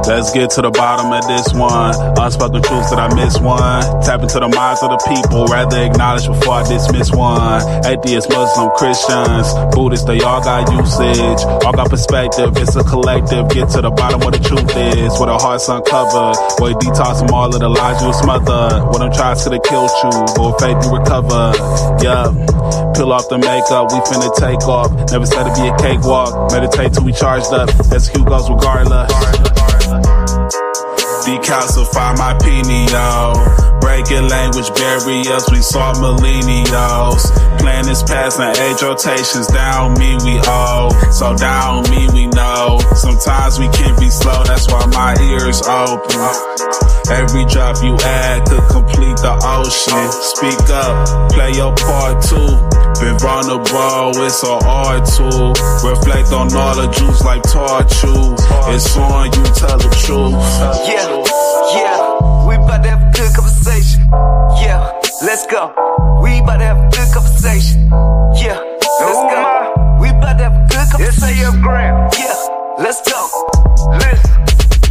Let's get to the bottom of this one. Unspoken truths that I miss one. Tap into the minds of the people, rather acknowledge before I dismiss one. Atheists, Muslim, Christians, Buddhists, they all got usage, all got perspective. It's a collective. Get to the bottom what the truth is, where the heart's uncovered, where you detox from all of the lies you smother. When them tries could have killed you, but with faith you recover. Yeah, peel off the makeup, we finna take off. Never said it'd be a cakewalk. Meditate till we charged up. Execute goes regardless. Decalcify my pineal, breaking language barriers, we saw millennials. Planets passing age rotations, down me we owe, so down me we know. Sometimes we can be slow, that's why my ears open. Every drop you add could complete the ocean. Speak up, play your part too. Been vulnerable, it's an art tool. Reflect on all the juice like torture. It's on you, tell the truth. Yeah, we about to have a good conversation. Yeah, let's go. We about to have a good conversation. Yeah, let's go. We about to have a good conversation. Yeah, let's go. Listen.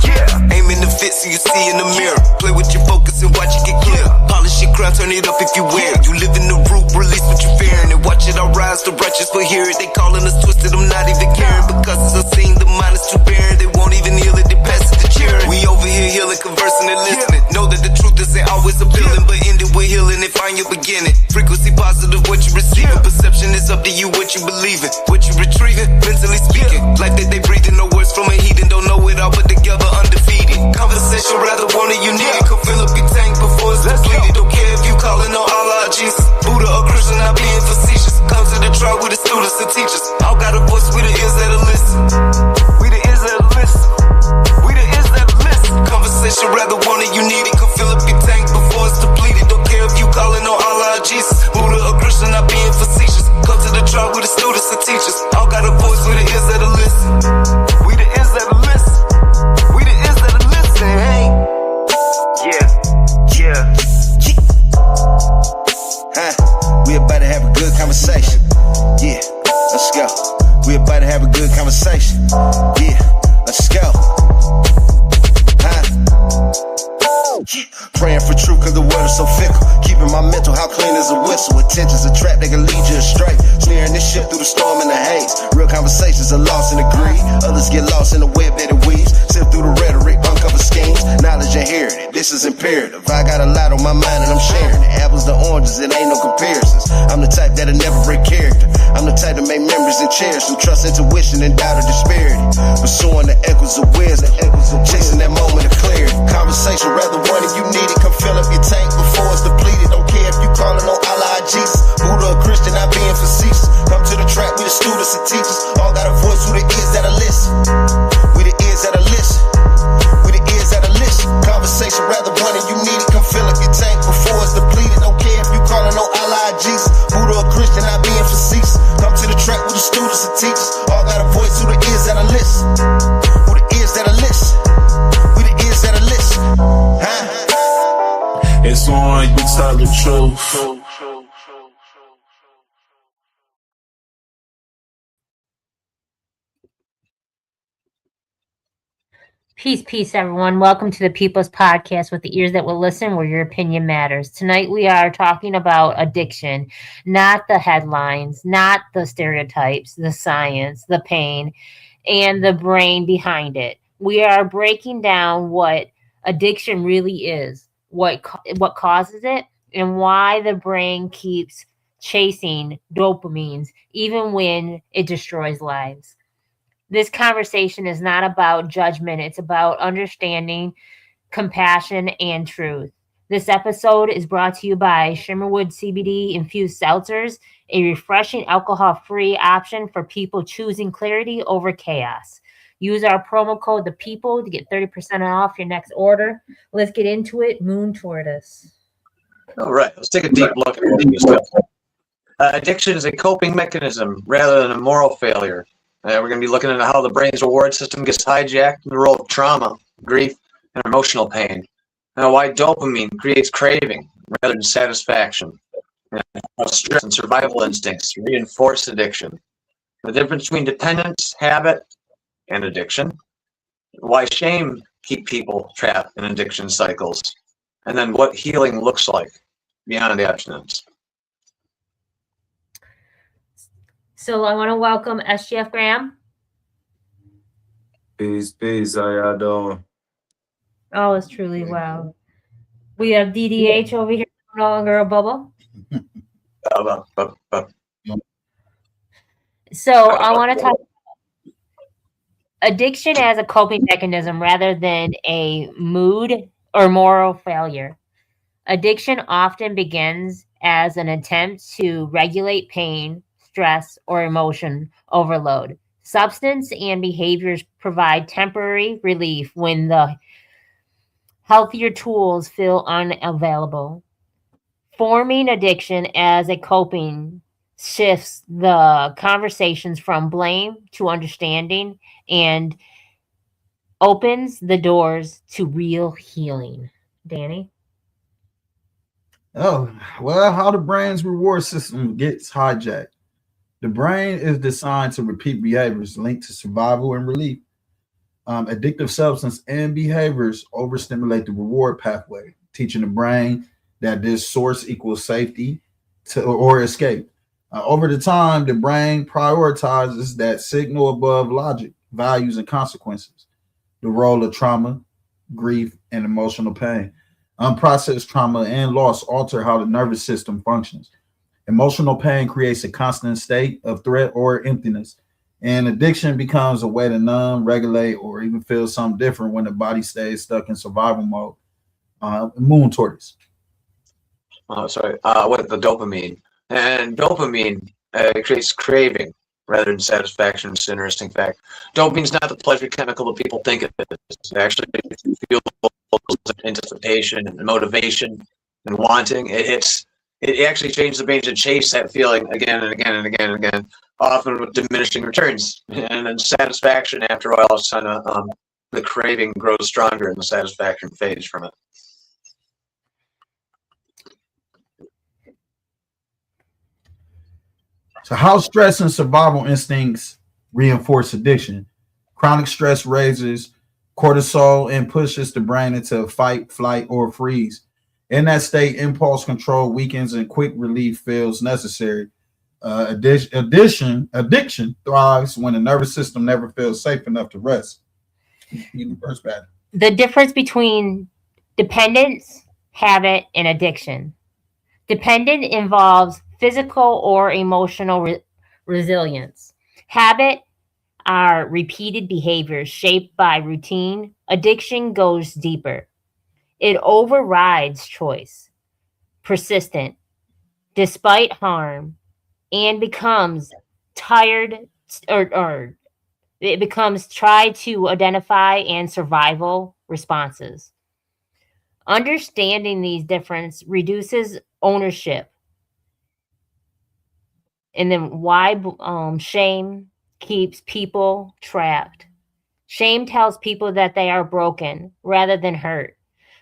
Yeah, aim in the fit so you see in the mirror. Play with your focus and watch it get clear. Polish your crown, turn it up if you wear it. You live in the root, release what you're fearing. And watch it all rise, the righteous will hear it. They calling us twisted, I'm not even caring. Because it's unseen, the mind is too barren. They won't even heal it, they pass it to cheering. We over here healing, conversing and listening. Know that the truth isn't always appealing, but end it with healing and find your beginning. Frequency positive, what you receiving. Perception is up to you, what you believing. What you retrieving, mentally speaking. Life that they breathing, no words from a heathen. Don't know it all, but together undefeated. Conversation, rather want it, you need it. Come fill up your tank before it's depleted. Don't care if you calling on Allah or Jesus, Buddha or Christian, not being facetious. Come to the trial with the students and teachers. All got a voice, we the ears that'll listen. We the ears that'll listen. We the ears that'll listen. Conversation, rather want it, you need it. Come fill up your tank before it's depleted. Don't care if you calling on Allah or Jesus, Buddha or Christian, not being facetious. Come to the trial with the students and teachers. All got a voice, we the ears that'll listen. We the ears that'll listen. We the ears that'll listen, hey. Yeah. We about to have a good conversation. Yeah, let's go. We about to have a good conversation. Yeah, let's go. Praying for truth cause the world is so fickle. Keeping my mental how clean as a whistle. Attention's a trap, they can lead you astray. Steering this ship through the storm and the haze. Real conversations are lost in the greed. Others get lost in the web that it weaves. Sift through the rhetoric, uncover schemes. Knowledge inherited, this is imperative. I got a lot on my mind and I'm sharing it. Apples to oranges, it ain't no comparisons. I'm the type that'll never break character. I'm the type to make memories and cherish them. Trust intuition and doubt of disparity. Pursuing the echoes of wisdom. Chasing that moment of clarity. Conversation rather one and you need it. Come fill up your tank before it's depleted. Don't care if you calling on Allah or Jesus, Buddha or Christian, not being facetious. Come to the track with the students and teachers. All got a voice who the ears that'll listen. We the ears that'll listen. We the ears that'll listen. Conversation rather one and you need it. Come fill up your tank before it's depleted. Don't care if you calling on Allah or Jesus, Buddha or Christian, not being facetious. Come to the track with the students and teachers. All got a voice who the ears that'll listen. Who the ears that'll listen. We the ears that'll listen. It's on you, tell the truth. Peace, everyone. Welcome to the People's Podcast with the ears that will listen, where your opinion matters. Tonight we are talking about addiction, not the headlines, not the stereotypes, the science, the pain, and the brain behind it. We are breaking down what addiction really is, what causes it, and why the brain keeps chasing dopamines, even when it destroys lives. This conversation is not about judgment. It's about understanding, compassion, and truth. This episode is brought to you by Shimmerwood CBD infused seltzers, a refreshing alcohol-free option for people choosing clarity over chaos. Use our promo code ThePeople to get 30% off your next order. Let's get into it. Moon Tortoise. All right, let's take a deep look at what this stuff. Addiction is a coping mechanism rather than a moral failure. We're going to be looking at how the brain's reward system gets hijacked in the role of trauma, grief, and emotional pain. And why dopamine creates craving rather than satisfaction. And how stress and survival instincts reinforce addiction. The difference between dependence, habit, and addiction. Why shame keep people trapped in addiction cycles, and then what healing looks like beyond abstinence. So I want to welcome SGF Graham. Peace, peace. How y'all doing? Oh, it's truly well. We have DDH over here, no longer a bubble. So I want to talk addiction as a coping mechanism rather than a mood or moral failure. Addiction often begins as an attempt to regulate pain, stress, or emotion overload. Substance and behaviors provide temporary relief when the healthier tools feel unavailable. Forming addiction as a coping shifts the conversations from blame to understanding and opens the doors to real healing. Danny? Oh, well, how the brain's reward system gets hijacked. The brain is designed to repeat behaviors linked to survival and relief. Addictive substance and behaviors overstimulate the reward pathway, teaching the brain that this source equals safety or escape. Over the time, the brain prioritizes that signal above logic, values, and consequences. The role of trauma, grief, and emotional pain. Unprocessed trauma and loss alter how the nervous system functions. Emotional pain creates a constant state of threat or emptiness, and addiction becomes a way to numb, regulate, or even feel something different when the body stays stuck in survival mode. Moon tortoise. With the dopamine. And dopamine creates craving rather than satisfaction. It's an interesting fact. Dopamine's not the pleasure chemical that people think it is. It actually fuels anticipation and motivation and wanting. It actually changes the brain to chase that feeling again and again and again and again, often with diminishing returns. And then satisfaction after a while is kind of the craving grows stronger and the satisfaction fades from it. So how stress and survival instincts reinforce addiction? Chronic stress raises cortisol and pushes the brain into fight, flight, or freeze. In that state, impulse control weakens and quick relief feels necessary. Addiction thrives when the nervous system never feels safe enough to rest. The difference between dependence, habit, and addiction. Dependent involves physical or emotional resilience. Habit are repeated behaviors shaped by routine. Addiction goes deeper. It overrides choice, persistent, despite harm, and becomes tired or it becomes try to identify and survival responses. Understanding these differences reduces ownership. And then why shame keeps people trapped. Shame tells people that they are broken rather than hurt.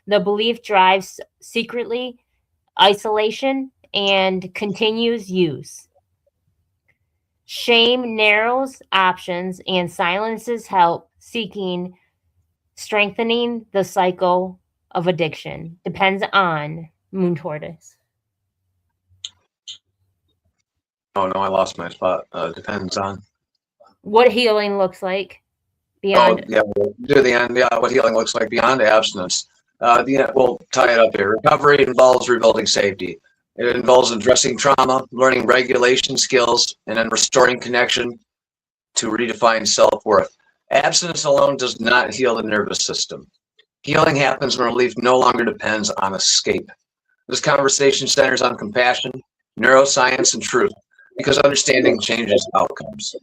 The belief drives secretly isolation and continues use. Shame narrows options and silences help, seeking strengthening the cycle of addiction. Depends on Moon Tortoise. Oh no, I lost my spot. Depends on what healing looks like beyond. We'll do the end. Yeah, what healing looks like beyond abstinence. We'll tie it up here. Recovery involves rebuilding safety. It involves addressing trauma, learning regulation skills, and then restoring connection to redefine self-worth. Abstinence alone does not heal the nervous system. Healing happens when relief no longer depends on escape. This conversation centers on compassion, neuroscience, and truth, because understanding changes outcomes.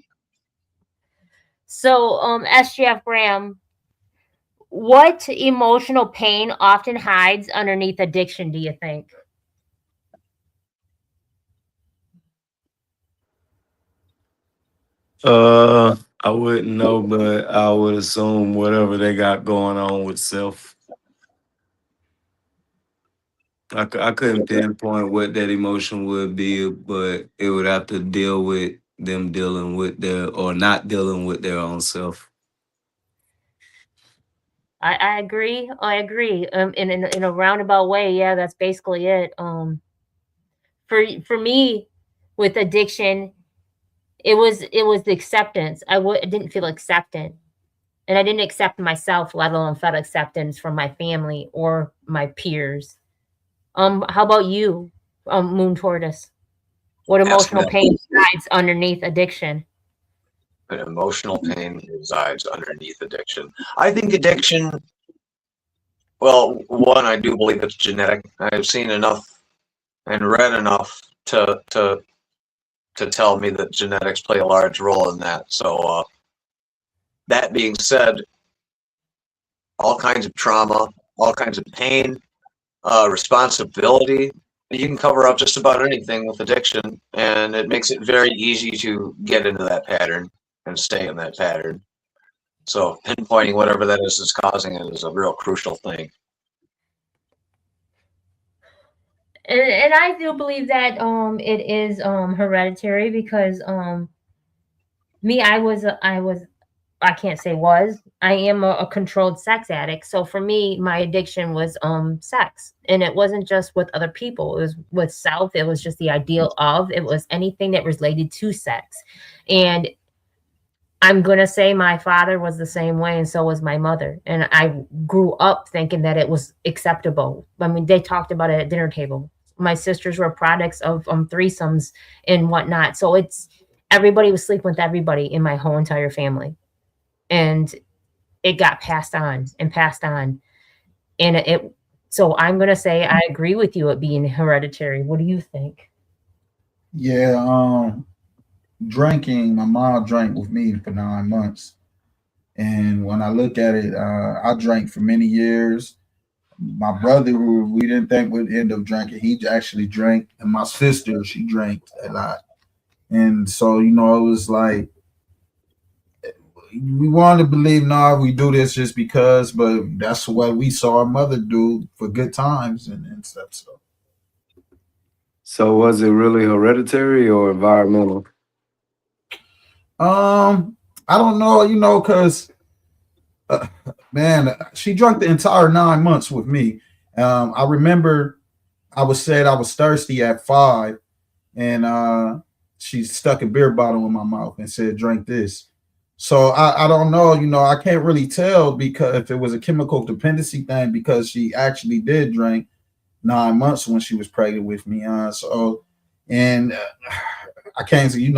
So, SGF Graham, what emotional pain often hides underneath addiction, do you think? I wouldn't know, but I would assume whatever they got going on with self. I couldn't pinpoint what that emotion would be, but it would have to deal with them dealing with their or not dealing with their own self. I agree. I agree. In a roundabout way, yeah, that's basically it. For me, with addiction, it was the acceptance. I didn't feel accepted, and I didn't accept myself, let alone felt acceptance from my family or my peers. How about you, Moon Tortoise? What Asking emotional that pain resides underneath addiction? an emotional pain resides underneath addiction. I think addiction, well, one, I do believe it's genetic. I've seen enough and read enough to tell me that genetics play a large role in that. So that being said, all kinds of trauma, all kinds of pain, responsibility. You can cover up just about anything with addiction, and it makes it very easy to get into that pattern and stay in that pattern. So pinpointing whatever that is that's causing it is a real crucial thing. And I do believe that it is hereditary because me I can't say was. I am a controlled sex addict. So for me, my addiction was sex. And it wasn't just with other people. It was with self. It was just the ideal of. It was anything that was related to sex. And I'm gonna say my father was the same way, and so was my mother. And I grew up thinking that it was acceptable. I mean, they talked about it at dinner table. My sisters were products of threesomes and whatnot. So it's everybody was sleeping with everybody in my whole entire family. And it got passed on and passed on. And so I'm gonna say I agree with you it being hereditary. What do you think? Yeah, drinking. My mom drank with me for 9 months, and when I look at it, I drank for many years. My brother, who we didn't think would end up drinking, he actually drank, and my sister, she drank a lot. And so, it was like we wanted to believe, nah, we do this just because, but that's what we saw our mother do for good times and stuff. So was it really hereditary or environmental? I don't know, because uh, man, she drank the entire 9 months with me. I remember I was thirsty at 5, and she stuck a beer bottle in my mouth and said, "Drink this." So I don't know, I can't really tell because if it was a chemical dependency thing because she actually did drink 9 months when she was pregnant with me. And I can't say,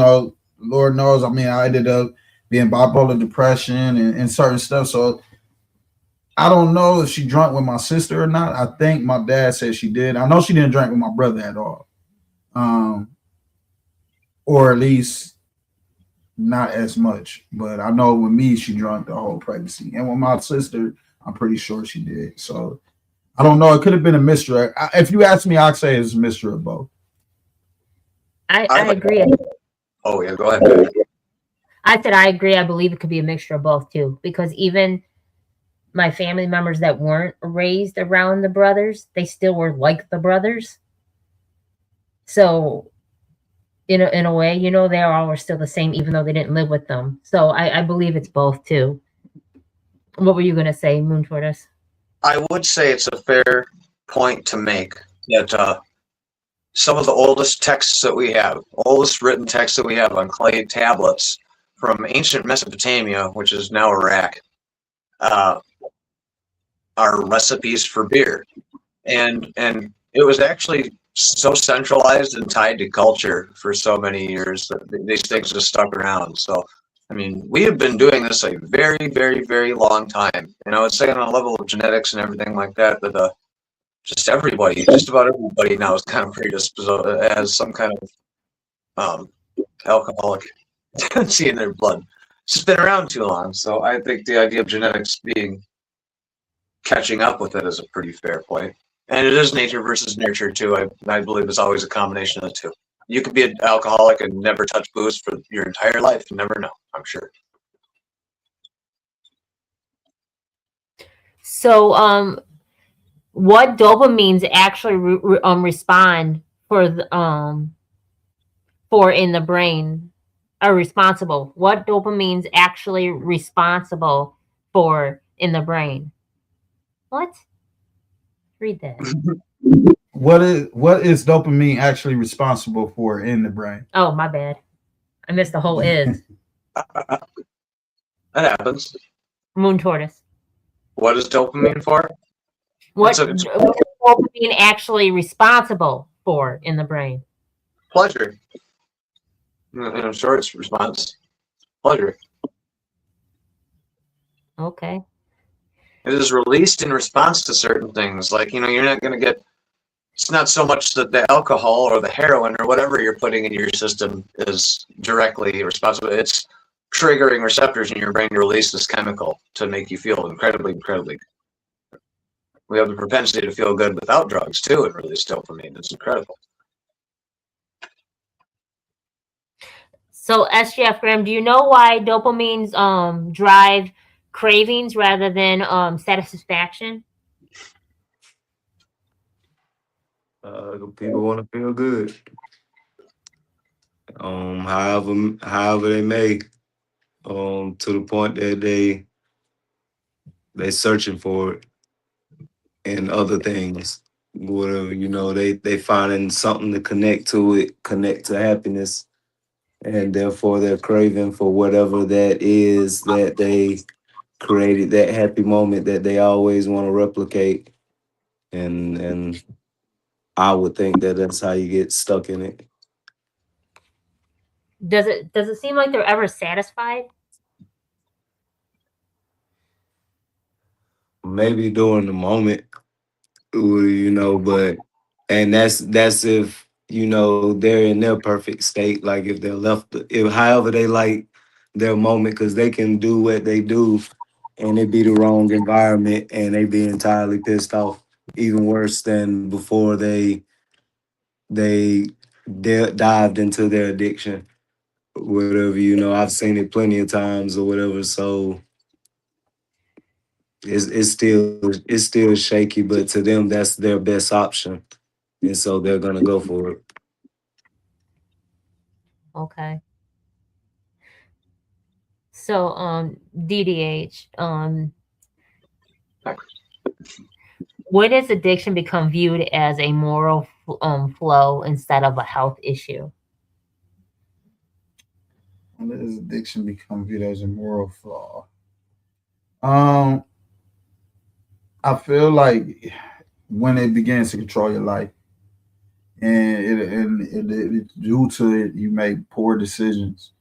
Lord knows. I mean, I ended up being bipolar depression and certain stuff. So I don't know if she drank with my sister or not. I think my dad said she did. I know she didn't drink with my brother at all, or at least not as much. But I know with me, she drank the whole pregnancy, and with my sister, I'm pretty sure she did. So I don't know. It could have been a mixture. If you ask me, I'd say it's a mixture of both. I agree. Oh yeah, go ahead. I said I agree. I believe it could be a mixture of both too, because even my family members that weren't raised around the brothers, they still were like the brothers. So in a way, they all were still the same, even though they didn't live with them. So I believe it's both too. What were you gonna say, Moon Tortoise? I would say it's a fair point to make that some of the oldest texts that we have, oldest written texts that we have on clay tablets from ancient Mesopotamia, which is now Iraq, are recipes for beer, and it was actually so centralized and tied to culture for so many years that these things just stuck around. So, I mean, we have been doing this a very, very, very long time. I would say on a level of genetics and everything like that, that just about everybody now is kind of predisposed, has some kind of alcoholic tendency in their blood. It's just been around too long. So I think the idea of genetics catching up with it is a pretty fair point. And it is nature versus nurture too. I believe it's always a combination of the two. You could be an alcoholic and never touch booze for your entire life. You never know, I'm sure. So, what dopamines actually respond for for in the brain are responsible? What dopamines actually responsible for in the brain? What? Read that. What is dopamine actually responsible for in the brain? Oh, my bad. I missed the whole is. That happens. Moon tortoise. What is dopamine for? What It's what is dopamine actually responsible for in the brain? pleasure. In a short response, pleasure. Okay. It is released in response to certain things. Like, you're not going to get, it's not so much that the alcohol or the heroin or whatever you're putting into your system is directly responsible. It's triggering receptors in your brain to release this chemical to make you feel incredibly, incredibly. We have the propensity to feel good without drugs too and release dopamine. It's incredible. So, SGF Graham, do you know why dopamines drive cravings rather than satisfaction? People want to feel good. However they may, to the point that they searching for it and other things. Whatever, they finding something to connect to it, connect to happiness, and therefore they're craving for whatever that is that they created, that happy moment that they always want to replicate. And I would think that that's how you get stuck in it. Does it seem like they're ever satisfied? Maybe during the moment, but and that's if they're in their perfect state. Like if they're left, if however they like their moment, because they can do what they do, and it be the wrong environment, and they be entirely pissed off, even worse than before they dived into their addiction. Whatever, I've seen it plenty of times or whatever. So it's still shaky, but to them that's their best option, and so they're gonna go for it. Okay. So, DDH, when does addiction become viewed as a moral flow instead of a health issue? When does addiction become viewed as a moral flaw? Um, I feel like when it begins to control your life, and it's due to it, you make poor decisions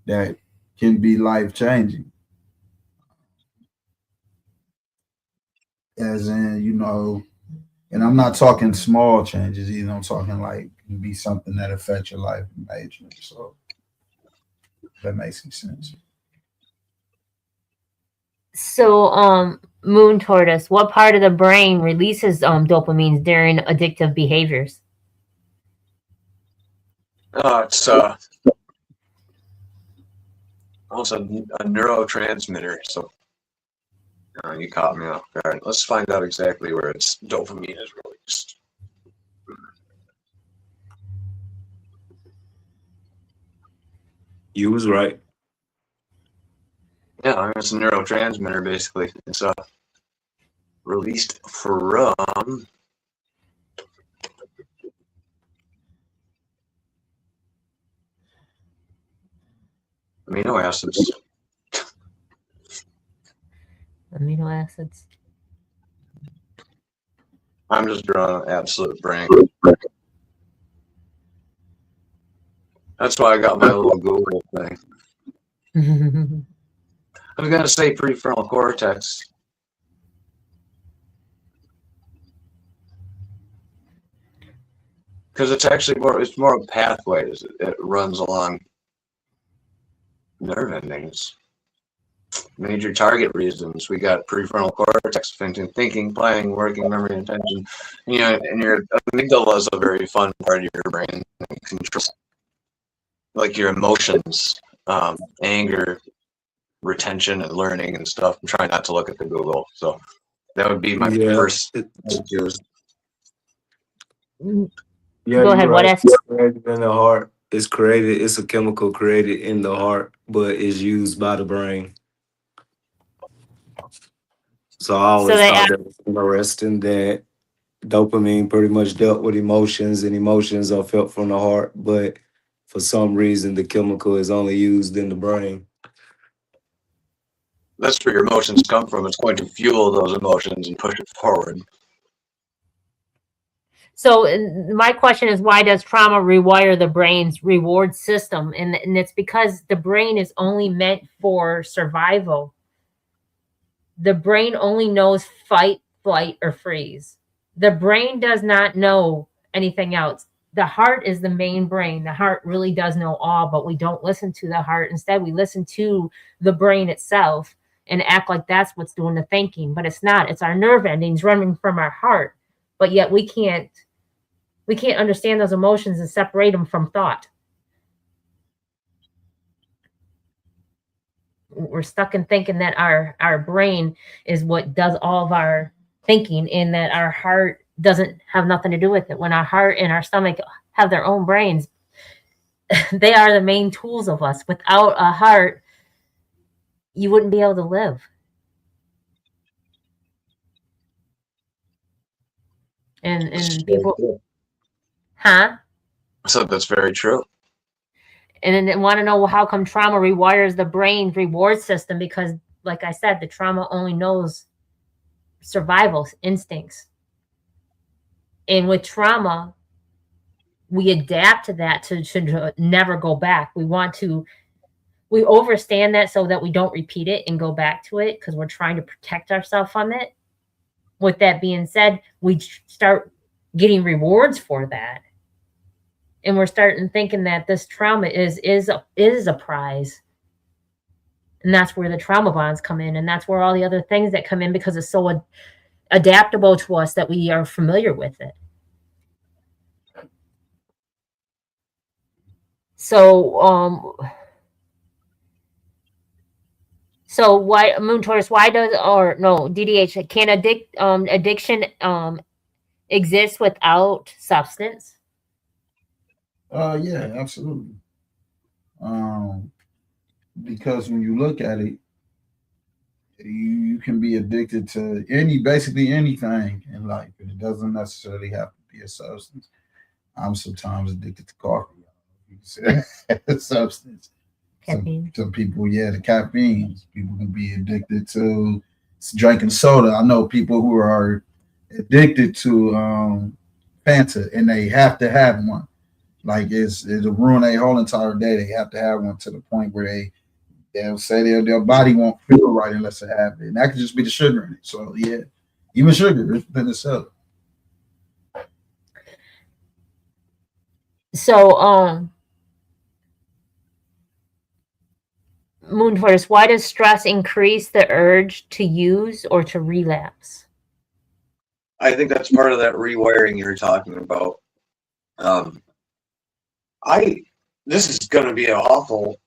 that can be life changing. As in, and I'm not talking small changes either. I'm talking like it be something that affects your life majorly. So that makes any sense. So, moon tortoise, what part of the brain releases dopamine during addictive behaviors? It's also a neurotransmitter. So you caught me off guard. Let's find out exactly where its dopamine is released. You was right. Yeah, I mean, it's a neurotransmitter basically. It's released from amino acids. Amino acids. I'm just drawing an absolute blank. That's why I got my little Google thing. I was gonna say prefrontal cortex. Because it's actually more of pathways. It runs along nerve endings. Major target reasons. We got prefrontal cortex, thinking, playing, working, memory, attention. And your amygdala is a very fun part of your brain. It controls like your emotions, anger, retention, and learning and stuff. I'm trying not to look at the Google. So that would be my first. Yeah, Go ahead. right. What else? It's created in the heart. It's created. It's a chemical created in the heart, but is used by the brain. So I So always they thought that was interesting that dopamine pretty much dealt with emotions, and emotions are felt from the heart, but for some reason the chemical is only used in the brain. That's where your emotions come from. It's going to fuel those emotions and push it forward. So my question is, why does trauma rewire the brain's reward system? And it's because the brain is only meant for survival. The brain only knows fight, flight, or freeze. The brain does not know anything else. The heart is the main brain. The heart really does know all, but we don't listen to the heart. Instead, we listen to the brain itself and act like that's what's doing the thinking, but it's not. It's our nerve endings running from our heart. But yet we can't understand those emotions and separate them from thought. We're stuck in thinking that our brain is what does all of our thinking, and that our heart doesn't have nothing to do with it. When our heart and our stomach have their own brains, they are the main tools of us. Without a heart, you wouldn't be able to live. And people, huh? So that's very true. And then want to know, well, how come trauma rewires the brain reward system? Because, like I said, the trauma only knows survival instincts. And with trauma, we adapt to that to never go back. We overstand that so that we don't repeat it and go back to it, because we're trying to protect ourselves from it. With that being said, we start getting rewards for that. And we're starting thinking that this trauma is a prize. And that's where the trauma bonds come in. And that's where all the other things that come in, because it's so adaptable to us that we are familiar with it. So why, Moon Tortoise, DDH, can addiction exist without substance? Yeah, absolutely. Because when you look at it, you can be addicted to basically anything in life, and it doesn't necessarily have to be a substance. I'm sometimes addicted to coffee. You can say that's a substance. Some people, the caffeine. People can be addicted to drinking soda. I know people who are addicted to Fanta, and they have to have one. Like it'll ruin their whole entire day. They have to have one to the point where they'll say their body won't feel right unless they have it. And that could just be the sugar in it. So yeah, even sugar is in itself. So Moon Tortoise, why does stress increase the urge to use or to relapse? I think that's part of that rewiring you're talking about. This is going to be an awful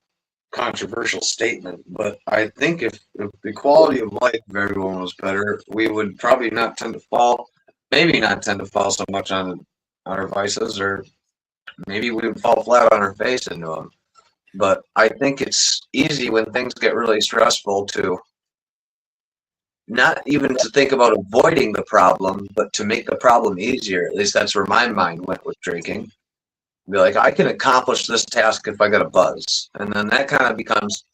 controversial statement, but I think if the quality of life of everyone was better, we would probably not tend to fall so much on our vices, or maybe we would fall flat on our face into them. But I think it's easy when things get really stressful to not even to think about avoiding the problem, but to make the problem easier. At least that's where my mind went with drinking. Be like, I can accomplish this task if I got a buzz. And then that kind of becomes,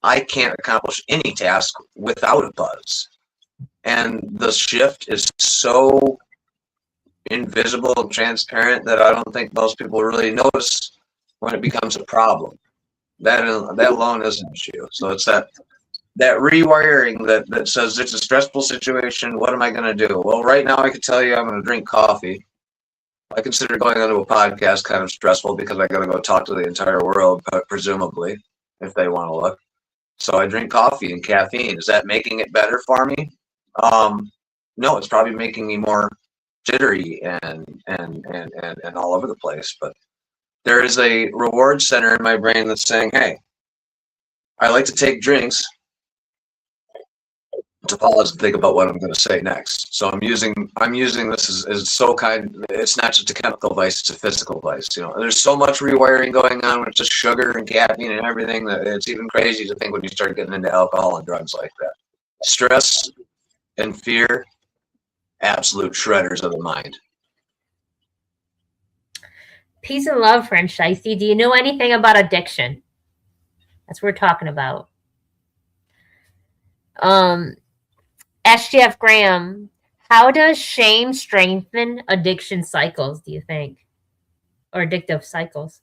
I can't accomplish any task without a buzz. And the shift is so invisible and transparent that I don't think most people really notice when it becomes a problem. That alone is an issue. So it's that rewiring that says it's a stressful situation. What am I going to do? Well, right now I could tell you I'm going to drink coffee. I consider going onto a podcast kind of stressful because I got to go talk to the entire world, presumably, if they want to look. So I drink coffee and caffeine. Is that making it better for me? No, it's probably making me more jittery and all over the place. But there is a reward center in my brain that's saying, hey, I like to take drinks to pause and think about what I'm going to say next. So I'm using this as so kind. It's not just a chemical vice; it's a physical vice. You know, there's so much rewiring going on with just sugar and caffeine and everything that it's even crazy to think when you start getting into alcohol and drugs like that. Stress and fear, absolute shredders of the mind. Peace and love, French Shiesty. Do you know anything about addiction? That's what we're talking about. SGF Graham, how does shame strengthen addiction cycles, do you think? Or addictive cycles?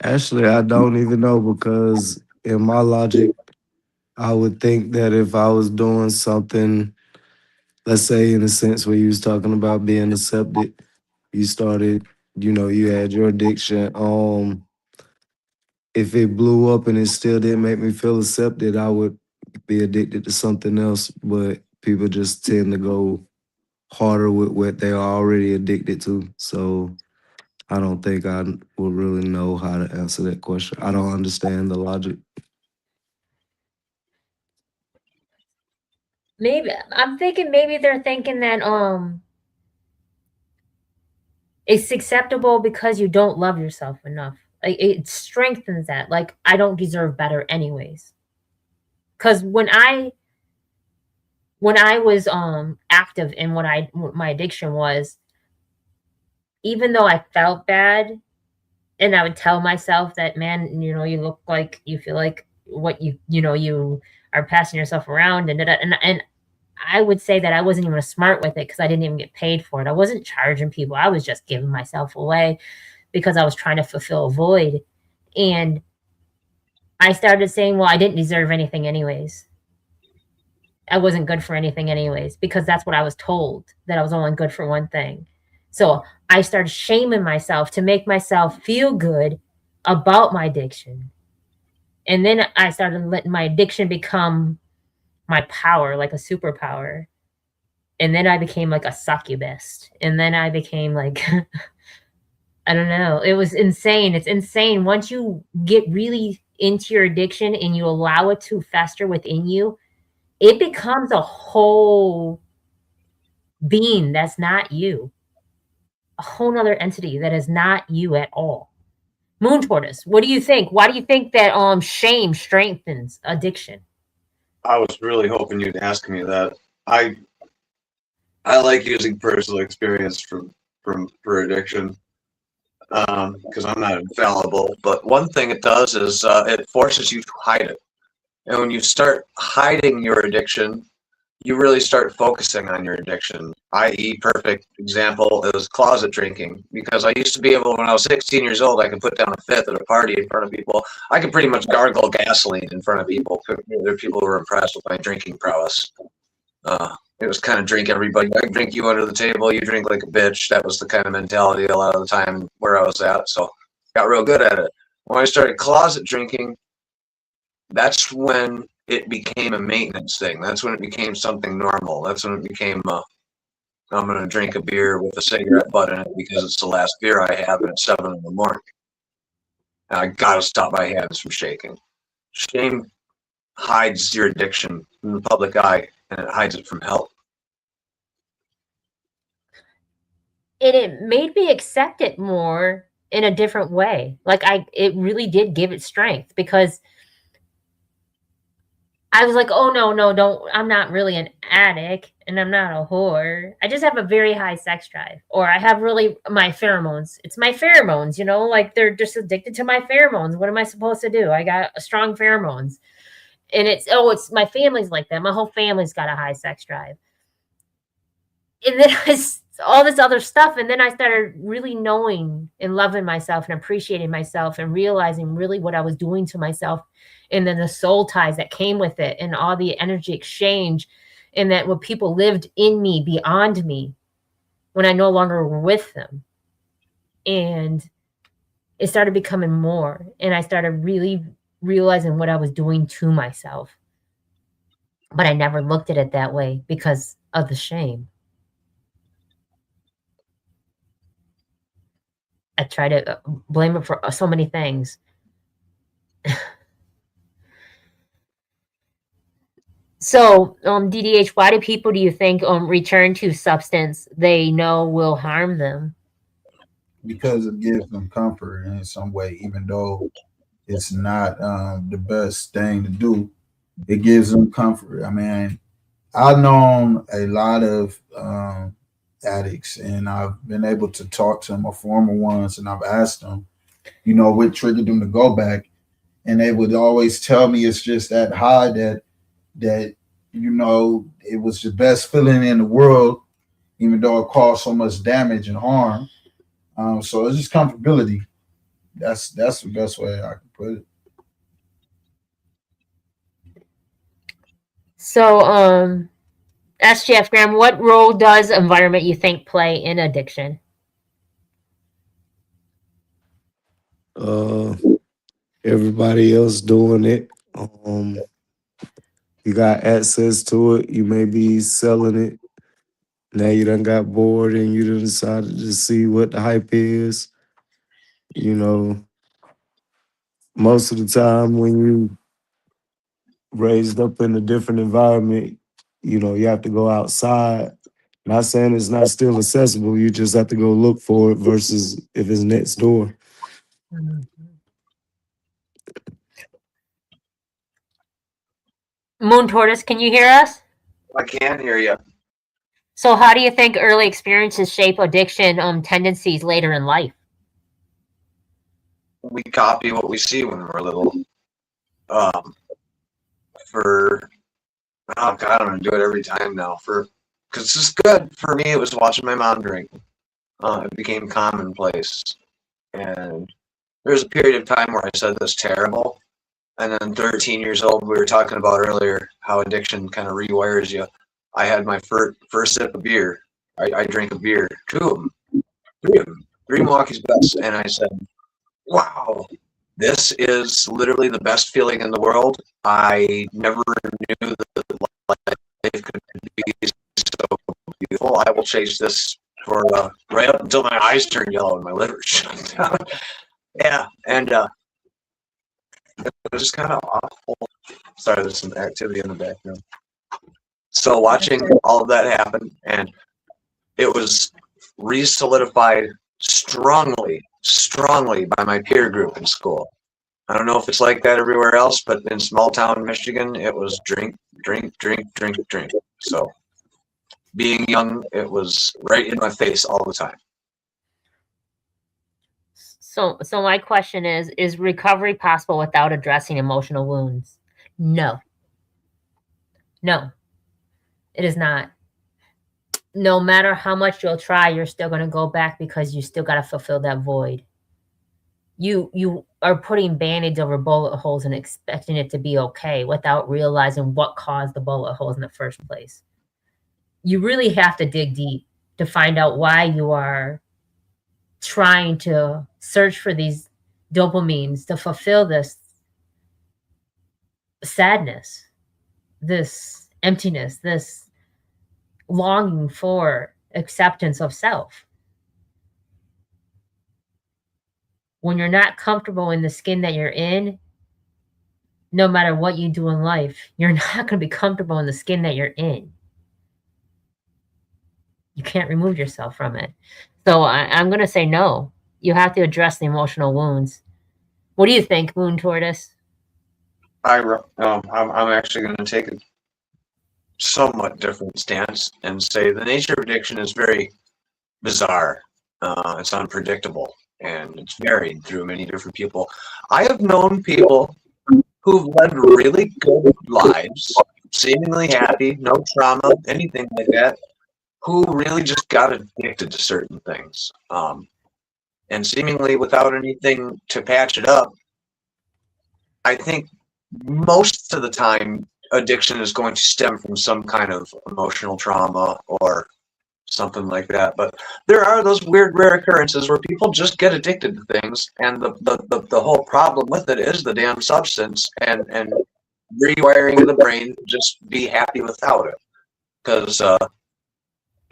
Actually, I don't even know, because in my logic, I would think that if I was doing something, let's say in a sense where you was talking about being accepted, you started, you had your addiction. If it blew up and it still didn't make me feel accepted, I would be addicted to something else. But people just tend to go harder with what they're already addicted to. So I don't think I would really know how to answer that question. I don't understand the logic. Maybe I'm thinking maybe they're thinking that it's acceptable because you don't love yourself enough. Like, it strengthens that. Like, I don't deserve better anyways. Because when I was active in what my addiction was, even though I felt bad, and I would tell myself that, man, you look like, you feel like what you are passing yourself around, and I would say that I wasn't even smart with it because I didn't even get paid for it. I wasn't charging people. I was just giving myself away because I was trying to fulfill a void. And I started saying, well, I didn't deserve anything anyways. I wasn't good for anything anyways, because that's what I was told, that I was only good for one thing. So I started shaming myself to make myself feel good about my addiction. And then I started letting my addiction become my power, like a superpower. And then I became like a succubus. And then I became like, I don't know. It was insane. It's insane. Once you get really into your addiction and you allow it to fester within you, it becomes a whole being that's not you. A whole nother entity that is not you at all. Moon Tortoise, what do you think? Why do you think that shame strengthens addiction? I was really hoping you'd ask me that. I like using personal experience for addiction, because I'm not infallible. But one thing it does is it forces you to hide it. And when you start hiding your addiction, you really start focusing on your addiction. I.e., perfect example is closet drinking. Because I used to be able, when I was 16 years old, I could put down a fifth at a party in front of people. I could pretty much gargle gasoline in front of people. There people who were impressed with my drinking prowess. It was kind of drink everybody. I drink you under the table, you drink like a bitch. That was the kind of mentality a lot of the time where I was at. So got real good at it. When I started closet drinking, that's when it became a maintenance thing. That's when it became something normal. That's when it became I'm going to drink a beer with a cigarette butt in it because it's the last beer I have and it's 7 in the morning. And I got to stop my hands from shaking. Shame hides your addiction from the public eye, and it hides it from help. And it made me accept it more in a different way. Like, it really did give it strength, because I was like, oh, no, don't. I'm not really an addict, and I'm not a whore. I just have a very high sex drive, or I have really my pheromones. It's my pheromones, like they're just addicted to my pheromones. What am I supposed to do? I got a strong pheromones. And it's my family's like that. My whole family's got a high sex drive. And then all this other stuff. And then I started really knowing and loving myself and appreciating myself and realizing really what I was doing to myself. And then the soul ties that came with it and all the energy exchange, and that what people lived in me, beyond me, when I no longer were with them. And it started becoming more. And I started really realizing what I was doing to myself. But I never looked at it that way because of the shame. I try to blame it for so many things. So, DDH, why do people, do you think, return to substance they know will harm them? because it gives them comfort in some way, even though it's not the best thing to do. It gives them comfort. I mean, I've known a lot of addicts, and I've been able to talk to them, or former ones, and I've asked them, what triggered them to go back, and they would always tell me it's just that high that it was the best feeling in the world, even though it caused so much damage and harm. So it's just comfortability. That's the best way I can put it. So, SGF Graham, what role does environment you think play in addiction? Everybody else doing it. You got access to it. You may be selling it. Now you done got bored and you done decided to see what the hype is. Most of the time when you raised up in a different environment, you have to go outside. Not saying it's not still accessible. You just have to go look for it versus if it's next door. Moon Tortoise, can you hear us? I can hear you. So how do you think early experiences shape addiction tendencies later in life? We copy what we see when we're little. Oh God, I'm gonna do it every time now. Because it's good for me. It was watching my mom drink. It became commonplace, and there was a period of time where I said that's terrible. And then 13 years old, we were talking about earlier how addiction kind of rewires you. I had my first sip of beer. I drank a beer, 2 of them, 3 of them, 3 Milwaukee's Best, and I said, wow, this is literally the best feeling in the world. I never knew that life could be so beautiful. I will chase this for right up until my eyes turn yellow and my liver shut down. Yeah, and it was just kind of awful. Sorry, there's some activity in the background. So watching all of that happen, and it was re-solidified strongly by my peer group in school. I don't know if it's like that everywhere else, but in small town Michigan, it was drink. So being young, it was right in my face all the time. So my question is recovery possible without addressing emotional wounds? No, it is not. No matter how much you'll try, you're still going to go back because you still got to fulfill that void. You are putting band-aids over bullet holes and expecting it to be okay without realizing what caused the bullet holes in the first place. You really have to dig deep to find out why you are trying to search for these dopamines to fulfill this sadness, this emptiness, this longing for acceptance of self. When you're not comfortable in the skin that you're in, no matter what you do in life, you're not going to be comfortable in the skin that you're in. You can't remove yourself from it. So I'm going to say no. You have to address the emotional wounds. What do you think, Moon Tortoise? I'm actually going to take a somewhat different stance and say the nature of addiction is very bizarre. It's unpredictable, and it's varied through many different people. I have known people who've led really good lives, seemingly happy, no trauma, anything like that, who really just got addicted to certain things. And seemingly without anything to patch it up. I think most of the time addiction is going to stem from some kind of emotional trauma or something like that. But there are those weird rare occurrences where people just get addicted to things, and the whole problem with it is the damn substance and rewiring of the brain to just be happy without it. Because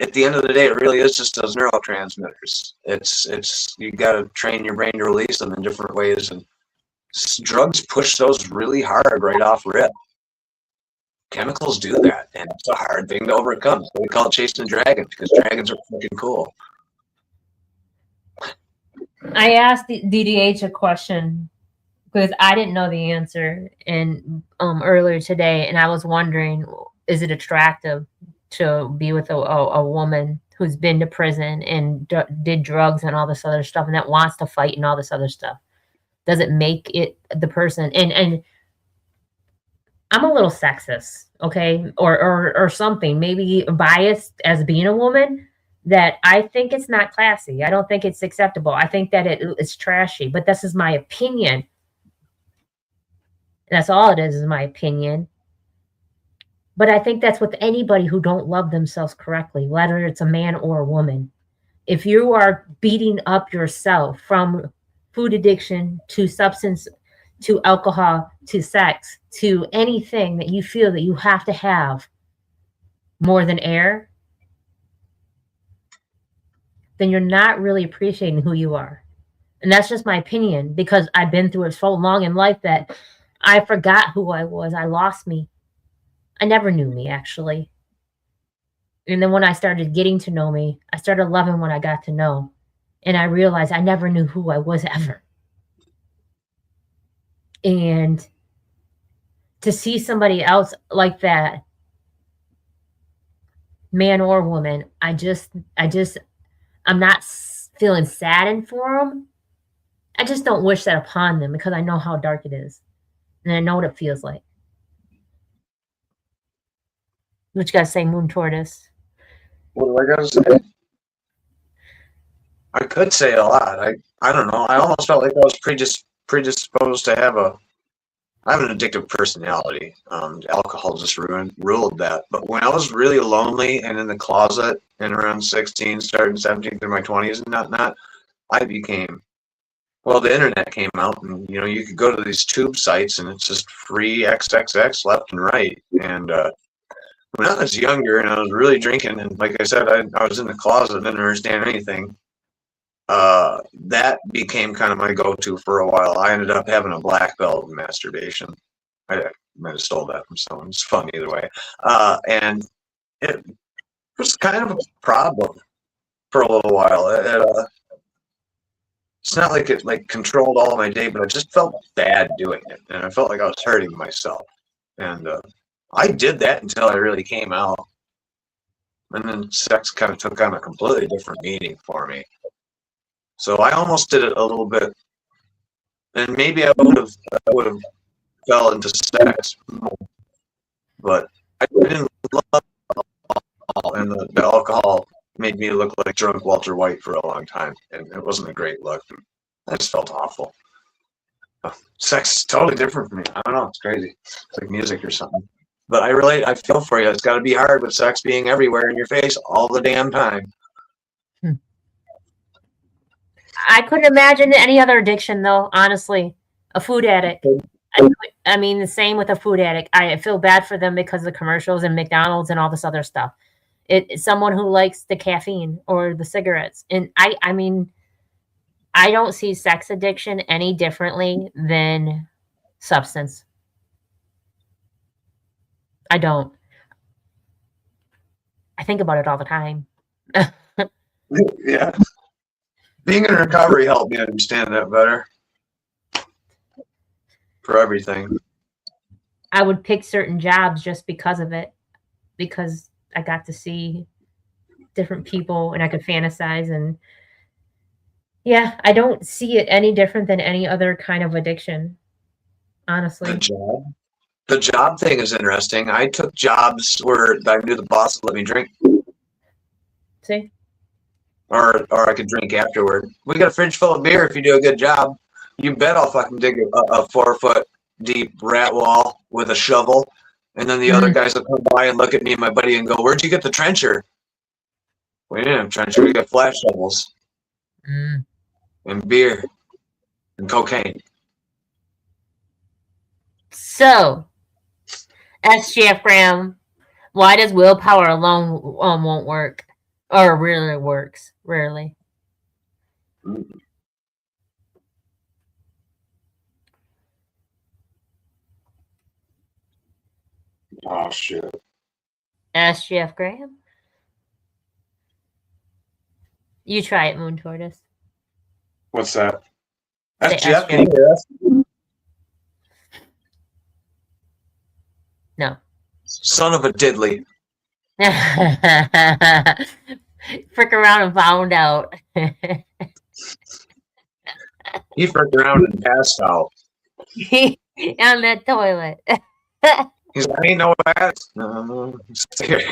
at the end of the day, it really is just those neurotransmitters. It's you got to train your brain to release them in different ways, and drugs push those really hard right off rip. Chemicals do that, and it's a hard thing to overcome. So we call it chasing the dragon, because dragons are fucking cool. I asked the DDH a question because I didn't know the answer and earlier today, and I was wondering, is it attractive to be with a woman who's been to prison and did drugs and all this other stuff and that wants to fight and all this other stuff? Does it make it the person? And I'm a little sexist, okay, or something, maybe biased as being a woman. That I think it's not classy. I don't think it's acceptable. I think that it's trashy. But this is my opinion. That's all it is my opinion. But I think that's with anybody who don't love themselves correctly, whether it's a man or a woman. If you are beating up yourself from food addiction to substance to alcohol to sex to anything that you feel that you have to have more than air, then you're not really appreciating who you are. And that's just my opinion because I've been through it so long in life that I forgot who I was. I lost me. I never knew me, actually. And then when I started getting to know me, I started loving what I got to know. And I realized I never knew who I was ever. And to see somebody else like that, man or woman, I'm not feeling saddened for them. I just don't wish that upon them because I know how dark it is. And I know what it feels like. What you got to say, Moon Tortoise? What do I got to say? I could say a lot. I don't know. I almost felt like I was predisposed to have I have an addictive personality. Alcohol just ruled that. But when I was really lonely and in the closet and around 16, starting 17 through my 20s and whatnot, the internet came out and, you could go to these tube sites and it's just free XXX left and right. And when I was younger and I was really drinking, and like I said, I was in the closet, didn't understand anything. That became kind of my go-to for a while. I ended up having a black belt of masturbation. I might have stole that from someone. It's fun either way. And it was kind of a problem for a little while. It's not like it controlled all of my day, but I just felt bad doing it, and I felt like I was hurting myself. And I did that until I really came out, and then sex kind of took on a completely different meaning for me. So I almost did it a little bit, and maybe I would have fell into sex more, but I didn't love alcohol, and the alcohol made me look like drunk Walter White for a long time, and it wasn't a great look. I just felt awful. Sex is totally different for me. I don't know. It's crazy. It's like music or something. But I relate. I feel for you. It's got to be hard with sex being everywhere in your face all the damn time. I couldn't imagine any other addiction, though, honestly. A food addict. I mean, the same with a food addict. I feel bad for them because of the commercials and McDonald's and all this other stuff. It's someone who likes the caffeine or the cigarettes. And I mean, I don't see sex addiction any differently than substance. I don't. I think about it all the time. Yeah. Being in recovery helped me understand that better. For everything. I would pick certain jobs just because of it. Because I got to see different people and I could fantasize. And yeah, I don't see it any different than any other kind of addiction. Honestly. The job thing is interesting. I took jobs where I knew the boss would let me drink. See? Or I could drink afterward. We got a fridge full of beer if you do a good job. You bet I'll fucking dig a 4-foot deep rat wall with a shovel. And then the other guys will come by and look at me and my buddy and go, "Where'd you get the trencher?" We didn't have trencher. We got flash shovels. And beer. And cocaine. So, SGF Graham, why does willpower alone won't work? Or really works? Rarely. Oh, shit. SGF Graham? You try it, Moon Tortoise. What's that? Say SGF? estrogen. Can you hear us? No. Son of a diddly. Frick around and found out. He fricked around and passed out. On that toilet. He's like, I ain't no ass. No. Okay.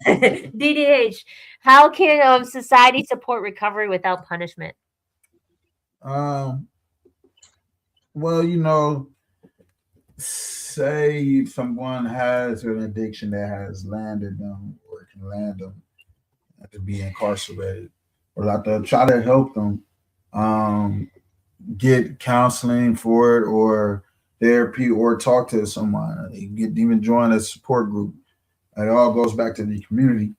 DDH, how can society support recovery without punishment? Well, say someone has an addiction that has landed them or can land them to be incarcerated, or like to try to help them get counseling for it or therapy or talk to someone. Even join a support group. It all goes back to the community.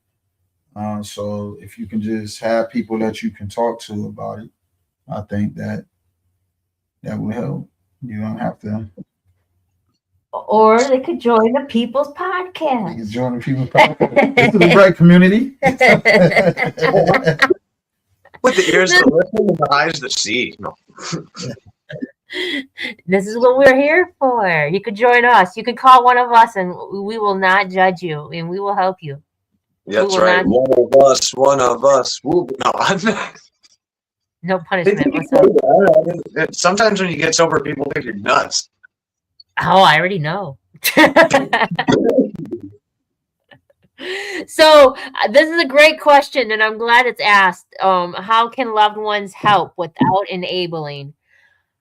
So if you can just have people that you can talk to about it, I think that will help. You don't have to. Or they could join the People's You Podcast. can join the People's Podcast. This is a great community. With the ears that listen and the eyes that see. No. This is what we're here for. You could join us. You could call one of us and we will not judge you and we will help you. That's will right. not- One of us. Whoop. No, I'm not. No punishment. What's up? Sometimes when you get sober, people think you're nuts. Oh, I already know. So this is a great question, and I'm glad it's asked. How can loved ones help without enabling?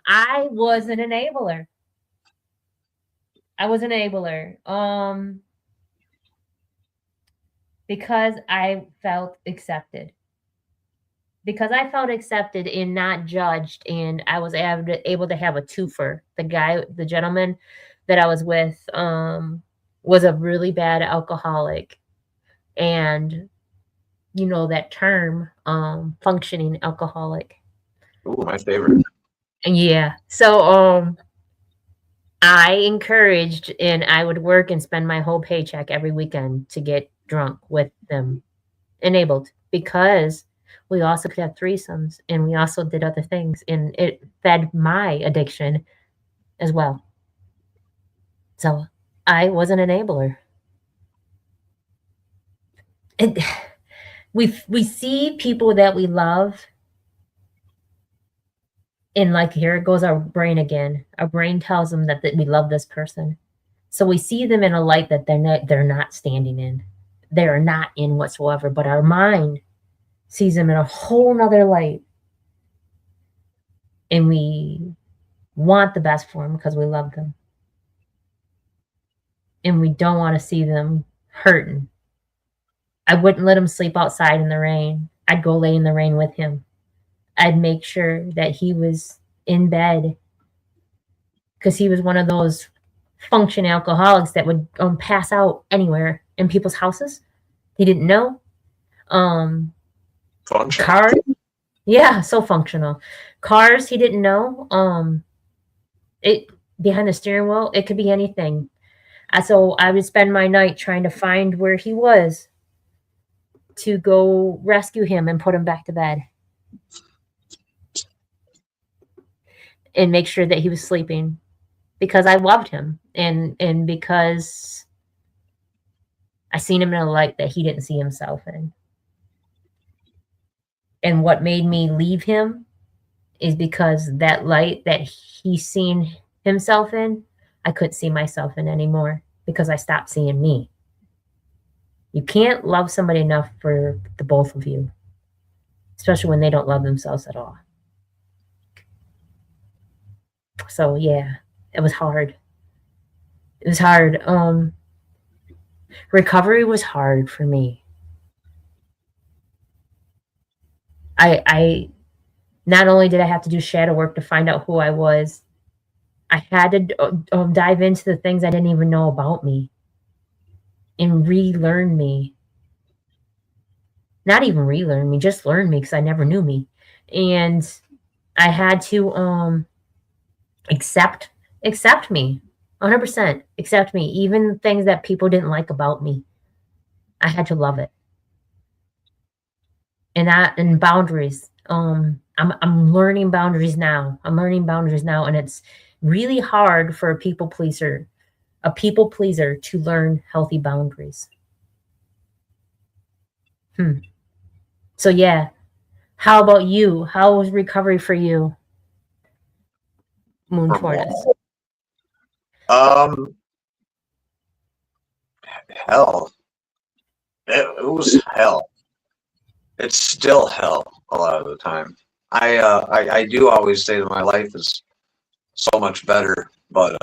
I was an enabler. Because I felt accepted. Because I felt accepted and not judged, and I was able to have a twofer. The gentleman that I was with, was a really bad alcoholic, and that term, functioning alcoholic. Ooh, my favorite. Yeah. So I encouraged, and I would work and spend my whole paycheck every weekend to get drunk with them, enabled, because we also could have threesomes and we also did other things, and it fed my addiction as well. So I was an enabler. We see people that we love, and like, here goes our brain again. Our brain tells them that we love this person. So we see them in a light that they're not standing in. They are not in whatsoever. But our mind sees them in a whole nother light. And we want the best for them because we love them. And we don't want to see them hurting. I wouldn't let him sleep outside in the rain. I'd go lay in the rain with him. I'd make sure that he was in bed, because he was one of those function alcoholics that would pass out anywhere in people's houses. He didn't know. Function. Cars. Yeah, so functional. Cars, he didn't know. It behind the steering wheel, it could be anything. So I would spend my night trying to find where he was to go rescue him and put him back to bed. And make sure that he was sleeping, because I loved him, and because I seen him in a light that he didn't see himself in. And what made me leave him is because that light that he seen himself in, I couldn't see myself in anymore, because I stopped seeing me. You can't love somebody enough for the both of you, especially when they don't love themselves at all. So yeah, it was hard. It was hard. Recovery was hard for me. I not only did I have to do shadow work to find out who I was, I had to dive into the things I didn't even know about me and relearn me. Not even relearn me, just learn me, because I never knew me. And I had to accept me, 100%. Accept me, even things that people didn't like about me. I had to love it. And boundaries. I'm learning boundaries now. And it's really hard for a people pleaser to learn healthy boundaries. So yeah, how about you? How was recovery for you, Moon From Tortoise? Hell. It was hell. It's still hell a lot of the time. I do always say that my life is so much better, but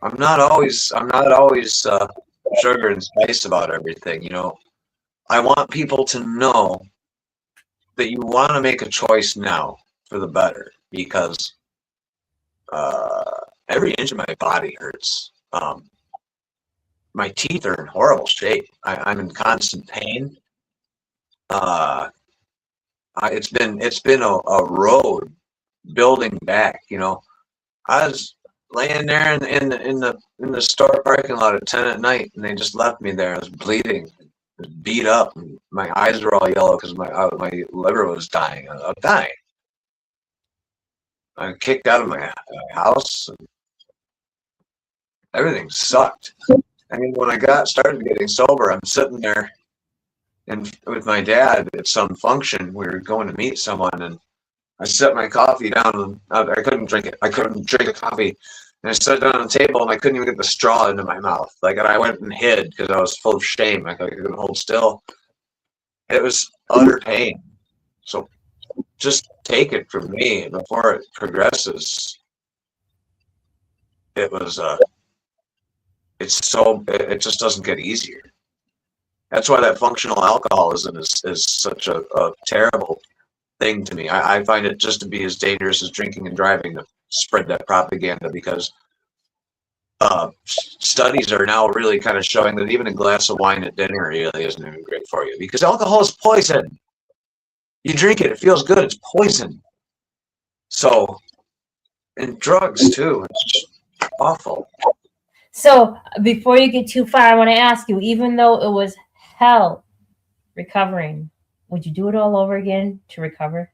I'm not always sugar and spice about everything. You know, I want people to know that you want to make a choice now for the better, because every inch of my body hurts. My teeth are in horrible shape. I'm in constant pain. It's been a road building back. You know, I was laying there in the store parking lot at 10 at night, and they just left me there. I was bleeding, beat up, and my eyes were all yellow because my liver was dying. I was dying. I got kicked out of my house. And everything sucked. I mean, when I started getting sober, I'm sitting there and with my dad at some function. We were going to meet someone, and I set my coffee down, and I couldn't drink it. I couldn't drink a coffee. And I set it down on the table, and I couldn't even get the straw into my mouth. Like, and I went and hid because I was full of shame. Like, I couldn't hold still. It was utter pain. So just take it from me before it progresses. It was, it just doesn't get easier. That's why that functional alcoholism is such a terrible thing to me. I find it just to be as dangerous as drinking and driving, to spread that propaganda, because studies are now really kind of showing that even a glass of wine at dinner really isn't even great for you, because alcohol is poison. You drink it, it feels good, it's poison. So, and drugs too, it's just awful. So before you get too far, I want to ask you, even though it was hell recovering, would you do it all over again to recover?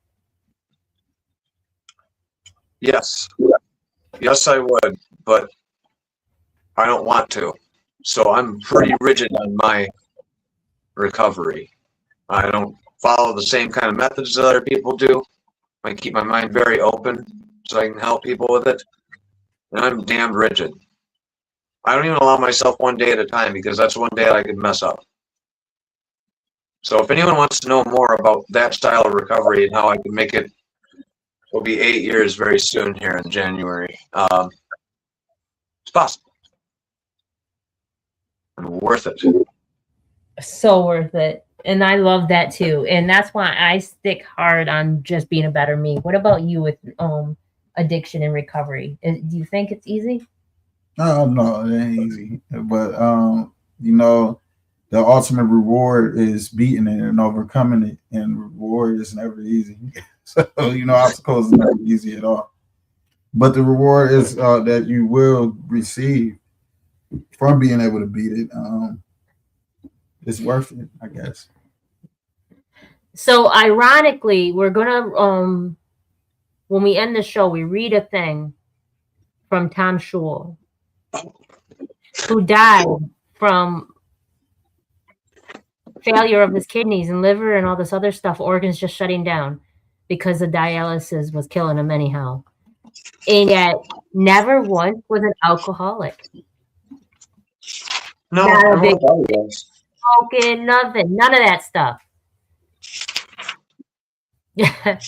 Yes, I would, but I don't want to. So I'm pretty rigid on my recovery. I don't follow the same kind of methods that other people do. I keep my mind very open so I can help people with it. And I'm damn rigid. I don't even allow myself one day at a time, because that's one day I could mess up. So if anyone wants to know more about that style of recovery and how I can make it, it'll be 8 years very soon here in January. It's possible. And worth it. So worth it. And I love that too. And that's why I stick hard on just being a better me. What about you with addiction and recovery? Do you think it's easy? No, it ain't easy. But you know, the ultimate reward is beating it and overcoming it, and reward is never easy. So, you know, obstacles is never easy at all. But the reward is that you will receive from being able to beat it. It's worth it, I guess. So ironically, we're gonna when we end the show, we read a thing from Tom Schul, who died from failure of his kidneys and liver and all this other stuff, organs just shutting down because the dialysis was killing him anyhow. And yet never once was an alcoholic. No, not a big smoking, nothing, none of that stuff. Yeah.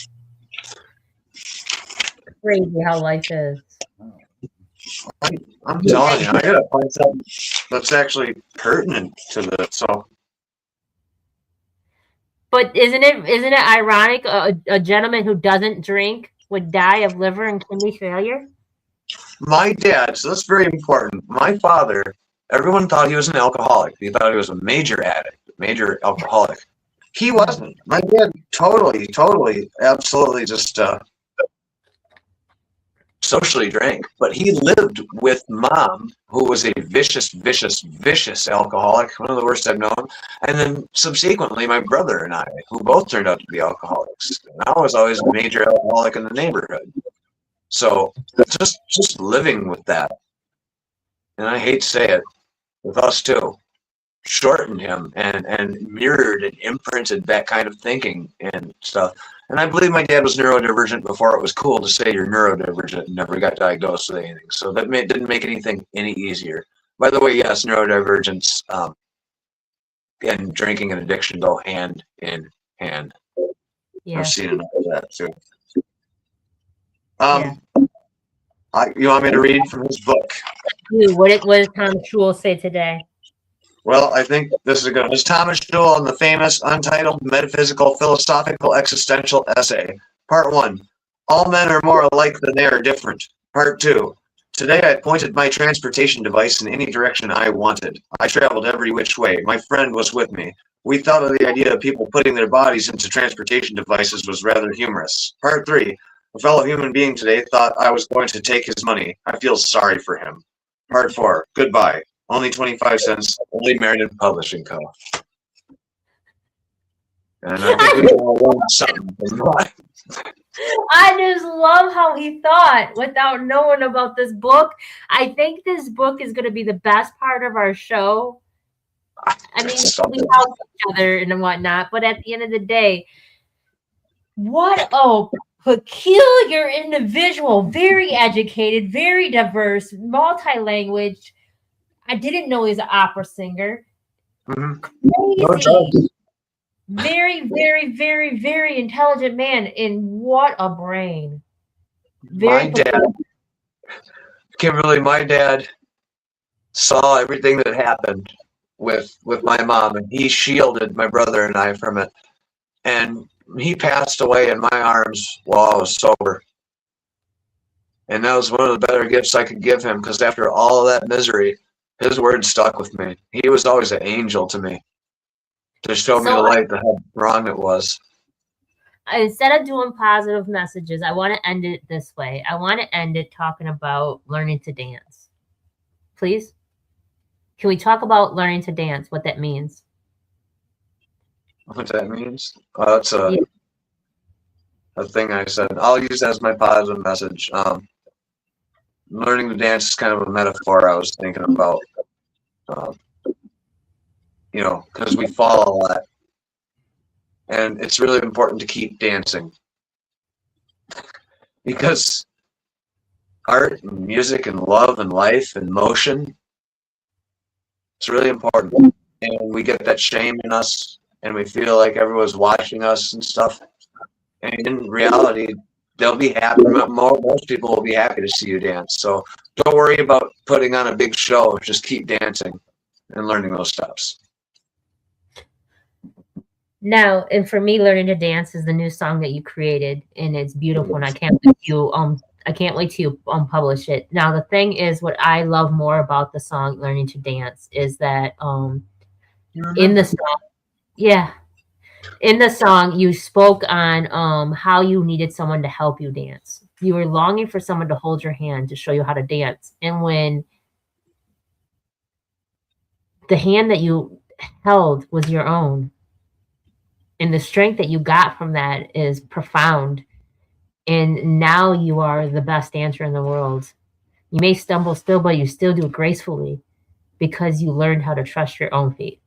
Crazy how life is. I'm telling you, I gotta find something that's actually pertinent to this. So, but isn't it ironic? A gentleman who doesn't drink would die of liver and kidney failure. My dad. So that's very important. My father. Everyone thought he was an alcoholic. He thought he was a major addict, major alcoholic. He wasn't. My dad totally, absolutely just socially drank, but he lived with mom, who was a vicious, vicious, vicious alcoholic, one of the worst I've known. And then subsequently, my brother and I, who both turned out to be alcoholics. And I was always a major alcoholic in the neighborhood. So just living with that, and I hate to say it, with us too, shortened him and mirrored and imprinted that kind of thinking and stuff. And I believe my dad was neurodivergent before it was cool to say you're neurodivergent and never got diagnosed with anything. So that didn't make anything any easier. By the way, yes, neurodivergence and drinking and addiction go hand in hand. Yeah. I've seen enough of that too. Yeah. You want me to read from his book? Dude, what does Thomas Schul say today? Well, I think this is good. It's Thomas Schul on the famous untitled metaphysical philosophical existential essay. Part 1. All men are more alike than they are different. Part 2. Today I pointed my transportation device in any direction I wanted. I traveled every which way. My friend was with me. We thought of the idea of people putting their bodies into transportation devices was rather humorous. Part 3. A fellow human being today thought I was going to take his money. I feel sorry for him. Part 4. Goodbye. Only 25 cents. Only Meriden Publishing Co. And I think we all learned something from that. I just love how he thought without knowing about this book. I think this book is going to be the best part of our show. I mean, we help each other and whatnot, but at the end of the day, what a peculiar individual, very educated, very diverse, multi-language. I didn't know he's an opera singer. Crazy. Very, very, very, very intelligent man. And what a brain. My dad saw everything that happened with my mom, and he shielded my brother and I from it. And he passed away in my arms while I was sober. And that was one of the better gifts I could give him, because after all of that misery, his words stuck with me. He was always an angel to me, to show me the light of how wrong it was. Instead of doing positive messages, I want to end it this way. I want to end it talking about learning to dance. Please? Can we talk about learning to dance, what that means? What that means? That's a thing I said. I'll use that as my positive message. Learning to dance is kind of a metaphor I was thinking about. Because we fall a lot. And it's really important to keep dancing. Because art and music and love and life and motion, it's really important. And we get that shame in us, and we feel like everyone's watching us and stuff. And in reality, they'll be happy. Most people will be happy to see you dance. So don't worry about putting on a big show. Just keep dancing and learning those steps. Now, and for me, learning to dance is the new song that you created, and it's beautiful. And I can't wait to publish it. Now, the thing is, what I love more about the song "Learning to Dance" is that in the song, you spoke on how you needed someone to help you dance. You were longing for someone to hold your hand to show you how to dance, and when the hand that you held was your own. And the strength that you got from that is profound. And now you are the best dancer in the world. You may stumble still, but you still do it gracefully because you learned how to trust your own feet.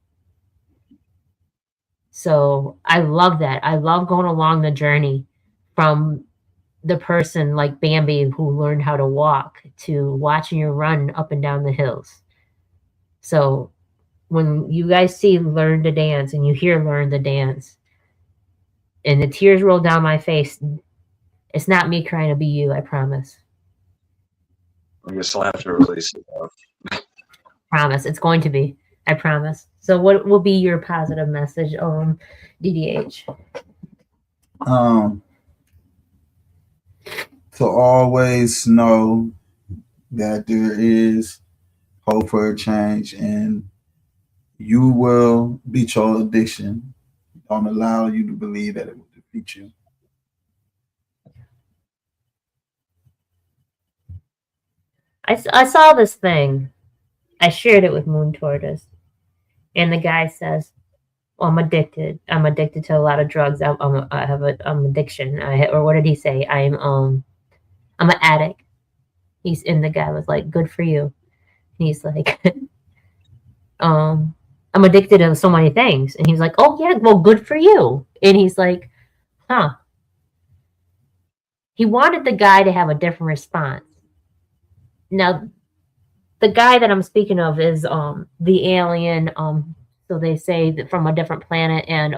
So I love that. I love going along the journey from the person like Bambi who learned how to walk to watching you run up and down the hills. So when you guys see Learn to Dance and you hear Learn to Dance and the tears roll down my face, it's not me crying, it'll be you, I promise. I guess I'll have to release it. Promise. It's going to be. I promise. So what will be your positive message on DDH? To always know that there is hope for a change, and you will beat your addiction. Don't allow you to believe that it will defeat you. I saw this thing. I shared it with Moon Tortoise. And the guy says, well, I'm addicted. I'm addicted to a lot of drugs. I'm addiction. Or what did he say? I'm an addict. And the guy was like, good for you. And he's like, I'm addicted to so many things. And he's like, oh yeah, well, good for you. And he's like, huh. He wanted the guy to have a different response. Now, the guy that I'm speaking of is the alien, so they say that from a different planet, and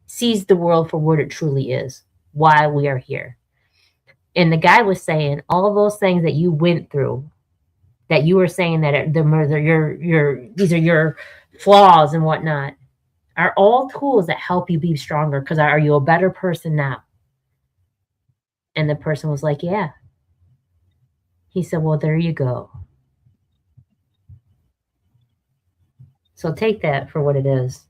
sees the world for what it truly is, why we are here. And the guy was saying all of those things that you went through, that you were saying that these are your flaws and whatnot, are all tools that help you be stronger. Because are you a better person now? And the person was like, yeah. He said, well, there you go. So take that for what it is.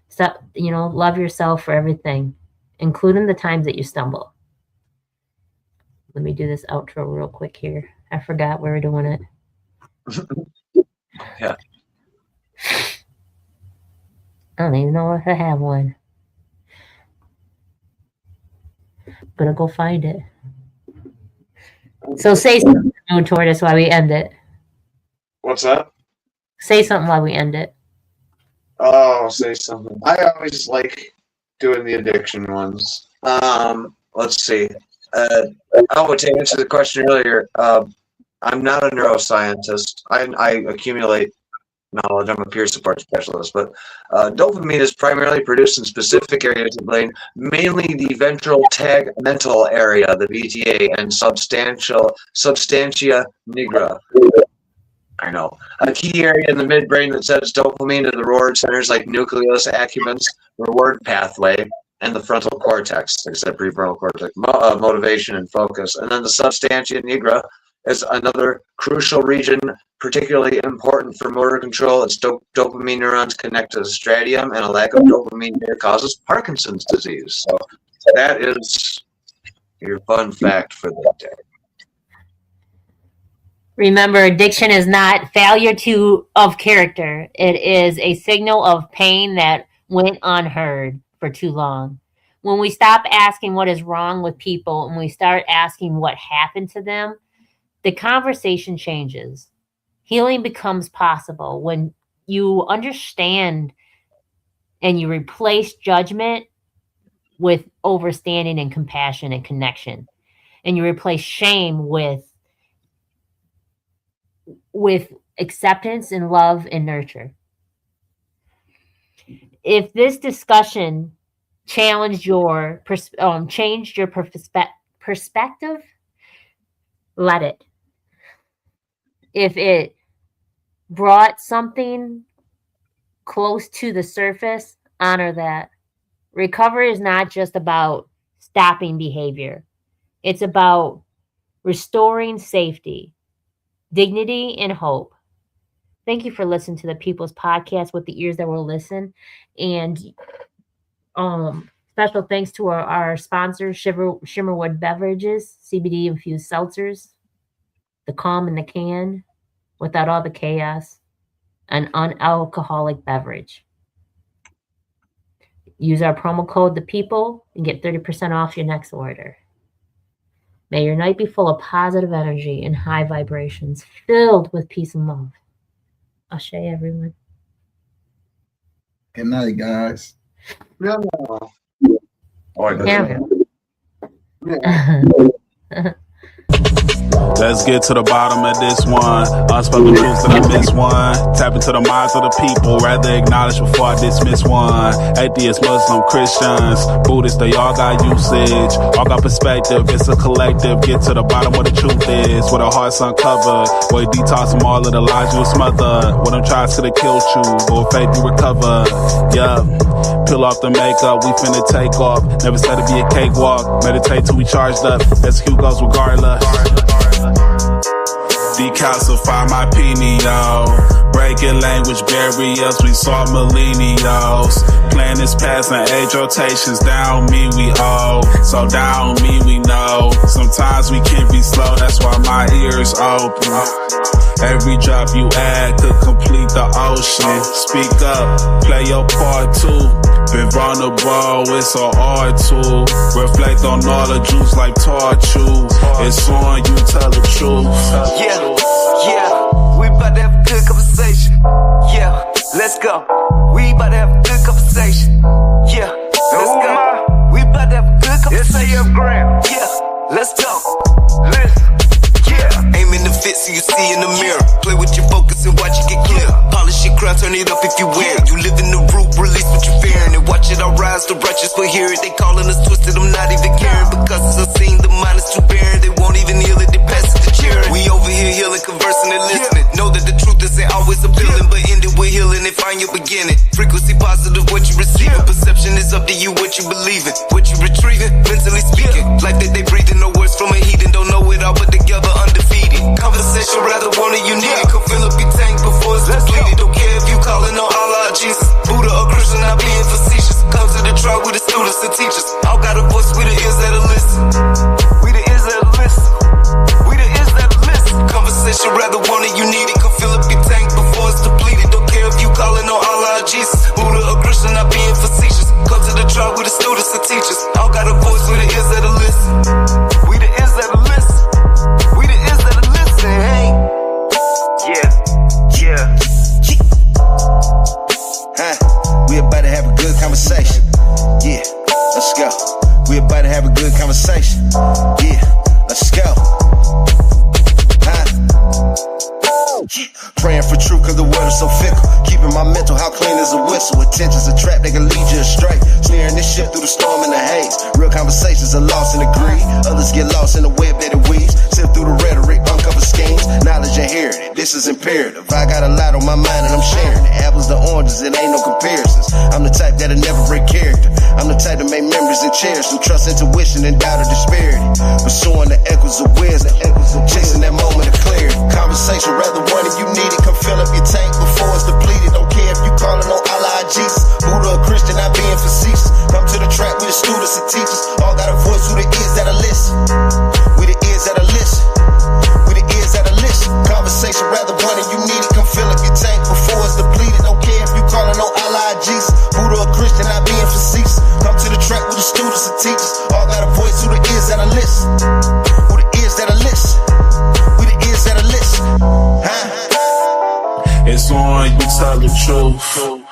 Stop, love yourself for everything, including the times that you stumble. Let me do this outro real quick here. I forgot we were doing it. Yeah. I don't even know if I have one. Gonna go find it. So say something toward us while we end it. What's that? Say something while we end it. Oh, say something. I always like doing the addiction ones. Let's see. To answer the question earlier, I'm not a neuroscientist. I accumulate knowledge. I'm a peer support specialist, but dopamine is primarily produced in specific areas of the brain, mainly the ventral tegmental area, the VTA, and substantia nigra. I know. A key area in the midbrain that sends dopamine to the reward centers like nucleus accumbens, reward pathway, and the frontal cortex, like I said, prefrontal cortex, motivation and focus. And then the substantia nigra is another crucial region, particularly important for motor control. Its dopamine neurons connect to the striatum, and a lack of dopamine here causes Parkinson's disease. So that is your fun fact for the day. Remember, addiction is not failure of character. It is a signal of pain that went unheard for too long. When we stop asking what is wrong with people and we start asking what happened to them, the conversation changes. Healing becomes possible when you understand and you replace judgment with understanding and compassion and connection. And you replace shame with acceptance and love and nurture. If this discussion changed your perspective, let it. If it brought something close to the surface, honor that. Recovery is not just about stopping behavior. It's about restoring safety, dignity, and hope. Thank you for listening to the People's Podcast with the ears that will listen. And special thanks to our sponsors, Shimmerwood Beverages, CBD infused seltzers, the calm in the can, without all the chaos, an unalcoholic beverage. Use our promo code ThePeople and get 30% off your next order. May your night be full of positive energy and high vibrations, filled with peace and love. Ashe, everyone. Good night, guys. Yeah. Let's get to the bottom of this one. Unspoken truths that I miss one. Tap into the minds of the people. Rather acknowledge before I dismiss one. Atheists, Muslim, Christians, Buddhists, they all got usage. All got perspective. It's a collective. Get to the bottom what the truth is. With our hearts uncovered. Boy, detox from all of the lies you smothered. When them tries to kill you. But with faith you recover. Yeah. Peel off the makeup. We finna take off. Never said it'd be a cakewalk. Meditate till we charged up. Execute goes regardless. Decalcify my pineal. Breaking language barriers, we saw millennials. Planets passing age rotations, down me we owe. So down me we know. Sometimes we can be slow, that's why my ears open. Every drop you add could complete the ocean. Speak up, play your part too. Been vulnerable, it's an art tool. Reflect on all the juice like torture. It's on you, tell the truth. Yeah, we bout to have a good conversation. Yeah, let's go. We bout to have a good conversation. Yeah, let's go. We bout to have a good conversation. Yeah, let's go. Listen. Yeah, aim in the fit so you see in the mirror. Play with your focus and watch it get clear. Polish your crown, turn it up if you wear it. You live in the root, release what you're fearing. And watch it all rise, the righteous will hear it. They calling us twisted, I'm not even caring. Because it's unseen, the mind is too barren. They won't even heal it, they pass it to cheering. We over here healing, conversing and listening. Know that the truth isn't always appealing, but end it with healing and find your beginning. Frequency positive, what you receiving. Perception is up to you, what you believing. What you retrieving, mentally speaking. Life that they breathing, no words from a heathen. Don't know it all, but together undefeated. Conversation, rather want it, you need it. Come fill up your tank before it's depleted. Don't care if you calling on Allah or Jesus, Buddha or Christian, not being facetious. Come to the trial with the students and teachers. All got a voice, we the ears that'll listen. We the ears that'll listen. We the ears that'll listen. Conversation, rather want it, you need it. Come fill up your tank before it's depleted. Don't care if you calling on Allah or Jesus, Buddha or Christian, not being facetious. Come to the trial with the students and teachers. All got a voice, we the ears that'll listen. We the ears that'll listen. We the ears that'll listen, hey. Yeah. We about to have a good conversation. Yeah, let's go. We about to have a good conversation. Yeah, let's go. Praying for truth cause the world is so fickle. Keeping my mental how clean as a whistle. Attention's a trap, they can lead you astray. Steering this ship through the storm and the haze. Real conversations are lost in the greed. Others get lost in the web that it weaves. Sift through the rhetoric, uncover schemes. Knowledge inherited, this is imperative. I got a lot on my mind and I'm sharing it. Apples to oranges, it ain't no comparisons. I'm the type that'll never break character. I'm the type to make memories and cherish them. Trust intuition and doubt or disparity. Pursuing the echoes of wisdom. Chasing that moment of clarity. Conversation rather one and you need it. Come fill up your tank before it's depleted. Don't care if you calling on Allah or Jesus, Buddha or Christian, not being facetious. Come to the track with the students and teachers. All got a voice, who the ears that'll listen. We the ears that'll listen. We the ears that'll listen. Conversation rather one and you need it. Come fill up your tank before it's depleted. Don't care if you calling on Allah or Jesus, Buddha or Christian, not being facetious. Come to the track with the students and teachers. All got a voice, who the ears that'll listen. Who the ears that'll listen. We the ears that'll listen. It's on you, tell the truth.